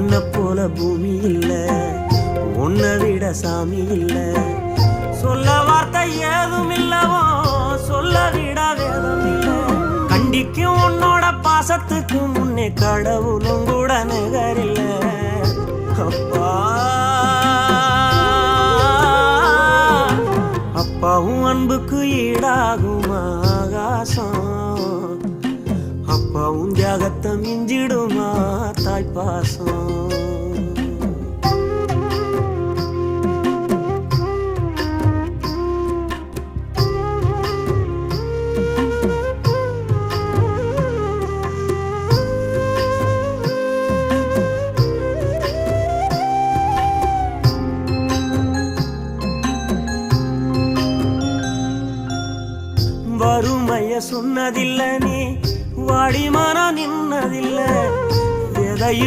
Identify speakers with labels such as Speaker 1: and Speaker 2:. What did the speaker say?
Speaker 1: உன்னை போல பூமி இல்ல, உன்னை விட சாமி இல்ல. சொல்ல வார்த்தை ஏதும் இல்லவோ, சொல்ல விட வேதம் இல்ல. கண்டிக்கும் உன்னோட பாசத்துக்கு முன்னே கடவுளும் கூட நிகரில்ல. அப்பா அப்பாவும் அன்புக்கு ஈடாகும் ஆகாசம், அப்பாவும் தியாகத்தை மிஞ்சிடுமா தாய்ப்பாசம். வறுமைய சொன்னதில்லை, நீ வாடி மனம் நின்னதில்லை. எதையும்